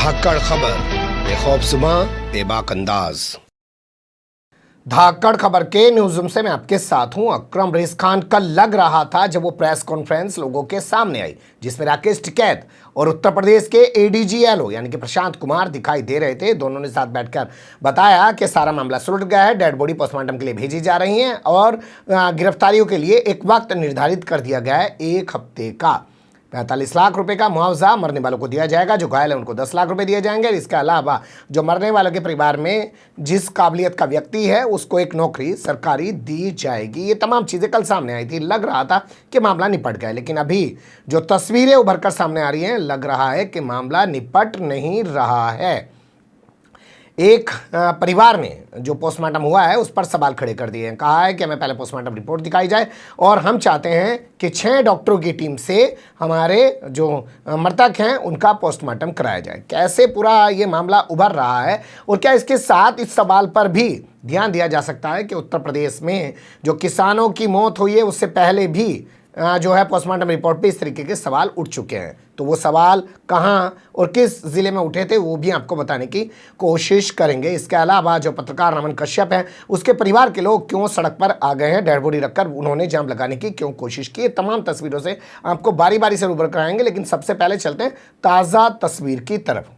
धाकड़ खबर, बेखौफसुमा बेबाक अंदाज। धाकड़ खबर के न्यूज रूम से मैं आपके साथ हूं अकरम रेस खान। कल लग रहा था जब वो प्रेस कॉन्फ्रेंस लोगों के सामने आई, जिसमें राकेश टिकैत और उत्तर प्रदेश के एडीजीएलओ यानी कि प्रशांत कुमार दिखाई दे रहे थे। दोनों ने साथ बैठकर बताया कि सारा मामला सुलझ गया है, डेड बॉडी पोस्टमार्टम के लिए भेजी जा रही है और गिरफ्तारियों के लिए एक वक्त निर्धारित कर दिया गया है 1 हफ्ते का। 45 लाख रुपए का मुआवजा मरने वालों को दिया जाएगा, जो घायल है उनको 10 लाख रुपए दिए जाएंगे। इसके अलावा जो मरने वालों के परिवार में जिस काबिलियत का व्यक्ति है उसको एक नौकरी सरकारी दी जाएगी। ये तमाम चीज़ें कल सामने आई थी। लग रहा था कि मामला निपट गया, लेकिन अभी जो तस्वीरें उभर कर सामने आ रही हैं, लग रहा है कि मामला निपट नहीं रहा है। एक परिवार ने जो पोस्टमार्टम हुआ है उस पर सवाल खड़े कर दिए हैं। कहा है कि हमें पहले पोस्टमार्टम रिपोर्ट दिखाई जाए और हम चाहते हैं कि 6 डॉक्टरों की टीम से हमारे जो मृतक हैं उनका पोस्टमार्टम कराया जाए। कैसे पूरा ये मामला उभर रहा है और क्या इसके साथ इस सवाल पर भी ध्यान दिया जा सकता है कि उत्तर प्रदेश में जो किसानों की मौत हुई है उससे पहले भी जो है पोस्टमार्टम रिपोर्ट पे इस तरीके के सवाल उठ चुके हैं। तो वो सवाल कहाँ और किस ज़िले में उठे थे वो भी आपको बताने की कोशिश करेंगे। इसके अलावा जो पत्रकार रमन कश्यप हैं उसके परिवार के लोग क्यों सड़क पर आ गए हैं, डेड बॉडी रखकर उन्होंने जाम लगाने की क्यों कोशिश की, तमाम तस्वीरों से आपको बारी बारी से रूबरू कराएंगे। लेकिन सबसे पहले चलते हैं ताज़ा तस्वीर की तरफ।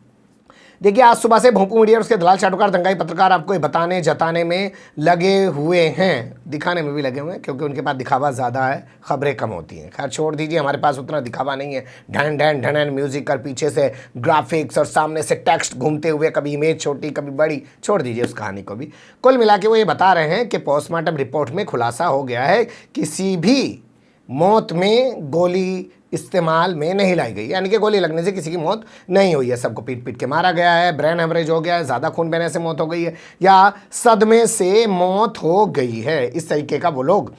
देखिए, आज सुबह से भोंपू मीडिया और उसके दलाल चाटुकार दंगाई पत्रकार आपको ये बताने जताने में लगे हुए हैं, दिखाने में भी लगे हुए हैं, क्योंकि उनके पास दिखावा ज़्यादा है, खबरें कम होती हैं। खैर छोड़ दीजिए, हमारे पास उतना दिखावा नहीं है। ढन ढन ढन म्यूजिक और पीछे से ग्राफिक्स और सामने से टेक्स्ट घूमते हुए, कभी इमेज छोटी कभी बड़ी, छोड़ दीजिए उस कहानी को भी। कुल मिला के वो ये बता रहे हैं कि पोस्टमार्टम रिपोर्ट में खुलासा हो गया है किसी भी मौत में गोली इस्तेमाल में नहीं लाई गई, यानी कि गोली लगने से किसी की मौत नहीं हुई है। सबको पीट पीट के मारा गया है, ब्रेन हेमरेज हो गया है, ज़्यादा खून बहने से मौत हो गई है या सदमे से मौत हो गई है, इस तरीके का वो लोग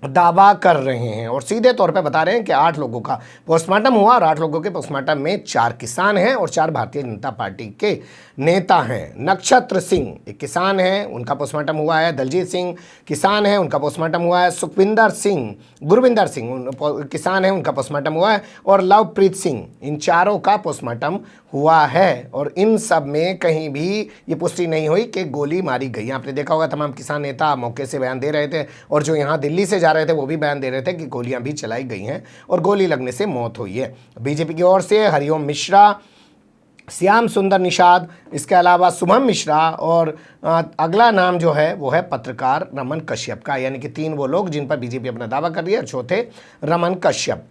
दावा कर रहे हैं। और सीधे तौर पे बता रहे हैं कि 8 लोगों का पोस्टमार्टम हुआ और 8 लोगों के पोस्टमार्टम में 4 किसान हैं और 4 भारतीय जनता पार्टी के नेता हैं। नक्षत्र सिंह एक किसान है, उनका पोस्टमार्टम हुआ है। दलजीत सिंह किसान है, उनका पोस्टमार्टम हुआ है। सुखविंदर सिंह, गुरविंदर सिंह किसान है, उनका पोस्टमार्टम हुआ है। और लवप्रीत सिंह, इन चारों का पोस्टमार्टम हुआ है। और इन सब में कहीं भी ये पुष्टि नहीं हुई कि गोली मारी गई। आपने देखा होगा तमाम किसान नेता मौके से बयान दे रहे थे और जो यहाँ दिल्ली से जा रहे थे वो भी बयान दे रहे थे कि गोलियां भी चलाई गई हैं और गोली लगने से मौत हुई है। बीजेपी की ओर से हरिओम मिश्रा, श्याम सुंदर निषाद, इसके अलावा शुभम मिश्रा और अगला नाम जो है वो है पत्रकार रमन कश्यप का, यानी कि 3 वो लोग जिन पर बीजेपी अपना दावा कर रही है और चौथे रमन कश्यप।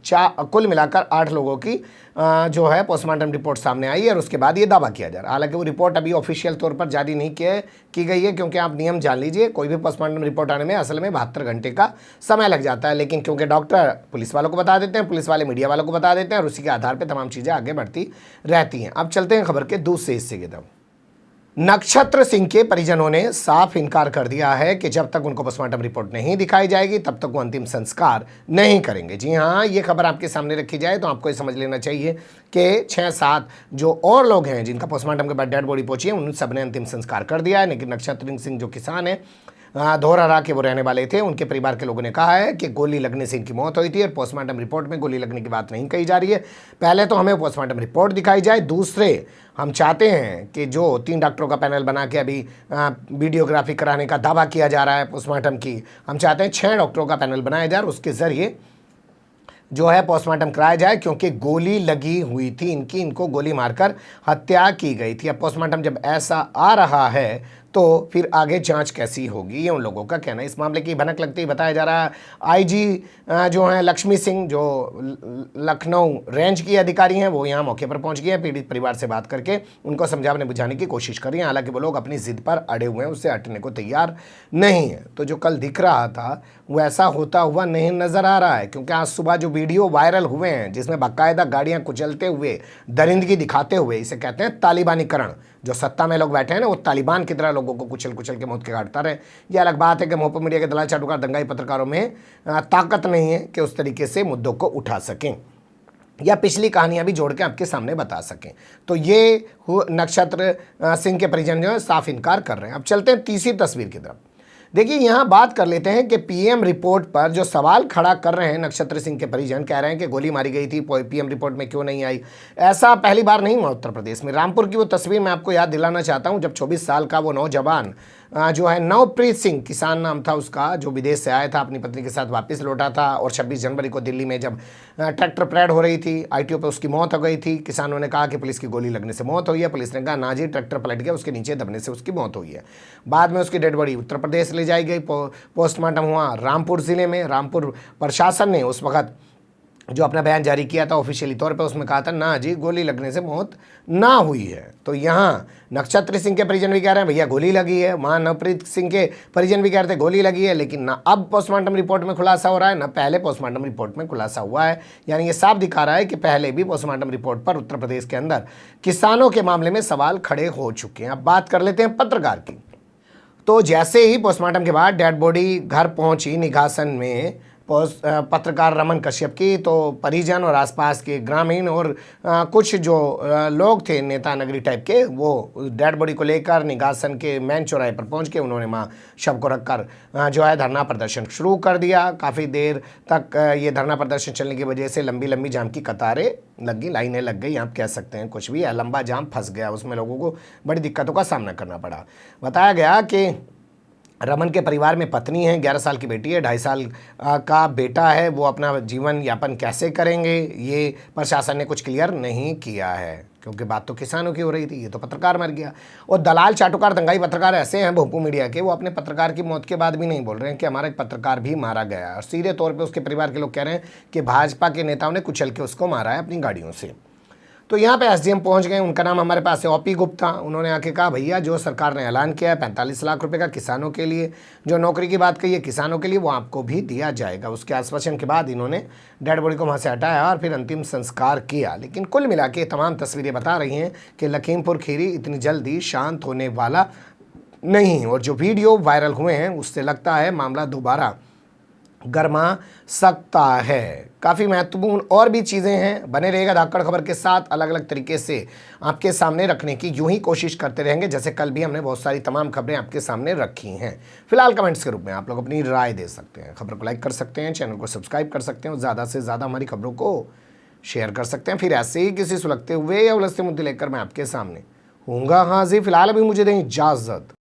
कुल मिलाकर 8 लोगों की जो है पोस्टमार्टम रिपोर्ट सामने आई है और उसके बाद ये दावा किया जा रहा है। हालांकि वो रिपोर्ट अभी ऑफिशियल तौर पर जारी नहीं की गई है, क्योंकि आप नियम जान लीजिए, कोई भी पोस्टमार्टम रिपोर्ट आने में असल में 72 घंटे का समय लग जाता है। लेकिन क्योंकि डॉक्टर पुलिस वालों को बता देते हैं, पुलिस वाले मीडिया वालों को बता देते हैं और उसी के आधार पर तमाम चीज़ें आगे बढ़ती रहती हैं। अब चलते हैं खबर के दूसरे हिस्से की तरफ। नक्षत्र सिंह के परिजनों ने साफ इनकार कर दिया है कि जब तक उनको पोस्टमार्टम रिपोर्ट नहीं दिखाई जाएगी तब तक वो अंतिम संस्कार नहीं करेंगे। जी हाँ, ये खबर आपके सामने रखी जाए तो आपको ये समझ लेना चाहिए कि 6-7 जो और लोग हैं जिनका पोस्टमार्टम के बाद डेड बॉडी पहुंची है, उन सब ने अंतिम संस्कार कर दिया है। लेकिन नक्षत्र सिंह जो किसान है, धोरारा के वो रहने वाले थे, उनके परिवार के लोगों ने कहा है कि गोली लगने से इनकी मौत हुई थी और पोस्टमार्टम रिपोर्ट में गोली लगने की बात नहीं कही जा रही है। पहले तो हमें पोस्टमार्टम रिपोर्ट दिखाई जाए, दूसरे हम चाहते हैं कि जो 3 डॉक्टरों का पैनल बना के अभी वीडियोग्राफी कराने का दावा किया जा रहा है पोस्टमार्टम की, हम चाहते हैं 6 डॉक्टरों का पैनल बनाया जाए और उसके ज़रिए जो है पोस्टमार्टम कराया जाए, क्योंकि गोली लगी हुई थी इनको गोली मारकर हत्या की गई थी। अब पोस्टमार्टम जब ऐसा आ रहा है तो फिर आगे जांच कैसी होगी, ये उन लोगों का कहना है। इस मामले की भनक लगती बताया जा रहा है आईजी जो हैं लक्ष्मी सिंह, जो लखनऊ रेंज की अधिकारी हैं, वो यहाँ मौके पर पहुँच गए हैं। पीड़ित परिवार से बात करके उनको समझाने बुझाने की कोशिश कर रही हैं। हालांकि वो लोग अपनी जिद पर अड़े हुए हैं, उससे हटने को तैयार नहीं है। तो जो कल दिख रहा था वो ऐसा होता हुआ नहीं नज़र आ रहा है, क्योंकि आज सुबह जो वीडियो वायरल हुए हैं जिसमें बाकायदा गाड़ियाँ कुचलते हुए, दरिंदगी दिखाते हुए, इसे कहते हैं तालिबानीकरण, जो सत्ता में लोग बैठे हैं ना वो तालिबान की तरह लोगों को कुचल कुचल के मौत के घाट उतारे। ये अलग बात है कि भोंपू मीडिया के दलाल चाटुकार दंगाई पत्रकारों में ताकत नहीं है कि उस तरीके से मुद्दों को उठा सकें या पिछली कहानियां भी जोड़ के आपके सामने बता सकें। तो ये नक्षत्र सिंह के परिजन जो है साफ इनकार कर रहे हैं। अब चलते हैं तीसरी तस्वीर की तरफ। देखिए यहाँ बात कर लेते हैं कि पीएम रिपोर्ट पर जो सवाल खड़ा कर रहे हैं नक्षत्र सिंह के परिजन, कह रहे हैं कि गोली मारी गई थी, पीएम रिपोर्ट में क्यों नहीं आई। ऐसा पहली बार नहीं हुआ उत्तर प्रदेश में। रामपुर की वो तस्वीर मैं आपको याद दिलाना चाहता हूँ, जब 24 साल का वो नौजवान जो है नवप्रीत सिंह, किसान नाम था उसका, जो विदेश से आया था, अपनी पत्नी के साथ वापस लौटा था और 26 जनवरी को दिल्ली में जब ट्रैक्टर परेड हो रही थी, आईटीओ पे उसकी मौत हो गई थी। किसानों ने कहा कि पुलिस की गोली लगने से मौत हुई है। पुलिस ने कहा ना जी, ट्रैक्टर पलट गया, उसके नीचे दबने से उसकी मौत हुई है। बाद में उसकी डेड बॉडी उत्तर प्रदेश ले जाई गई, पोस्टमार्टम हुआ रामपुर ज़िले में। रामपुर प्रशासन ने उस वक्त जो अपना बयान जारी किया था ऑफिशियली तौर पे, उसमें कहा था ना जी, गोली लगने से मौत ना हुई है। तो यहाँ नक्षत्र सिंह के परिजन भी कह रहे हैं भैया गोली लगी है, वहाँ नवप्रीत सिंह के परिजन भी कह रहे थे गोली लगी है, लेकिन ना अब पोस्टमार्टम रिपोर्ट में खुलासा हो रहा है, ना पहले पोस्टमार्टम रिपोर्ट में खुलासा हुआ है। यानी ये साफ दिखा रहा है कि पहले भी पोस्टमार्टम रिपोर्ट पर उत्तर प्रदेश के अंदर किसानों के मामले में सवाल खड़े हो चुके हैं। अब बात कर लेते हैं पत्रकार की। तो जैसे ही पोस्टमार्टम के बाद डेड बॉडी घर पहुंची निघासन में पत्रकार रमन कश्यप की, तो परिजन और आसपास के ग्रामीण और कुछ जो लोग थे नेता नगरी टाइप के, वो डेड बॉडी को लेकर निघासन के मेन चौराहे पर पहुंच के उन्होंने वहाँ शव को रखकर जो है धरना प्रदर्शन शुरू कर दिया। काफ़ी देर तक ये धरना प्रदर्शन चलने की वजह से लंबी लंबी जाम की कतारें लगी, लाइनें लग गई, आप कह सकते हैं कुछ भी, लंबा जाम फंस गया, उसमें लोगों को बड़ी दिक्कतों का सामना करना पड़ा। बताया गया कि रमन के परिवार में पत्नी है, 11 साल की बेटी है, 2.5 साल का बेटा है। वो अपना जीवन यापन कैसे करेंगे, ये प्रशासन ने कुछ क्लियर नहीं किया है, क्योंकि बात तो किसानों की हो रही थी, ये तो पत्रकार मर गया। और दलाल चाटुकार दंगाई पत्रकार ऐसे हैं भोपू मीडिया के, वो अपने पत्रकार की मौत के बाद भी नहीं बोल रहे हैं कि हमारा एक पत्रकार भी मारा गया, और सीधे तौर पर उसके परिवार के लोग कह रहे हैं कि भाजपा के नेताओं ने कुचल के उसको मारा है अपनी गाड़ियों से। तो यहाँ पे एसडीएम पहुँच गए, उनका नाम हमारे पास है ओपी गुप्ता। उन्होंने आके कहा भैया जो सरकार ने ऐलान किया है 45 लाख रुपए का किसानों के लिए, जो नौकरी की बात कही है किसानों के लिए, वो आपको भी दिया जाएगा। उसके आश्वासन के बाद इन्होंने डेड बॉडी को वहाँ से हटाया और फिर अंतिम संस्कार किया। लेकिन कुल मिला के तमाम तस्वीरें बता रही हैं कि लखीमपुर खीरी इतनी जल्दी शांत होने वाला नहीं, और जो वीडियो वायरल हुए हैं उससे लगता है मामला दोबारा गर्मा सकता है। काफ़ी महत्वपूर्ण और भी चीज़ें हैं, बने रहेगा धाकड़ खबर के साथ, अलग अलग तरीके से आपके सामने रखने की यूं ही कोशिश करते रहेंगे, जैसे कल भी हमने बहुत सारी तमाम खबरें आपके सामने रखी हैं। फिलहाल कमेंट्स के रूप में आप लोग अपनी राय दे सकते हैं, खबर को लाइक कर सकते हैं, चैनल को सब्सक्राइब कर सकते हैं और ज़्यादा से ज़्यादा हमारी खबरों को शेयर कर सकते हैं। फिर ऐसे ही किसी सुलगते हुए या उलझते मुद्दे लेकर मैं आपके सामने हूँगा हाजिर। फिलहाल अभी मुझे दें इजाज़त।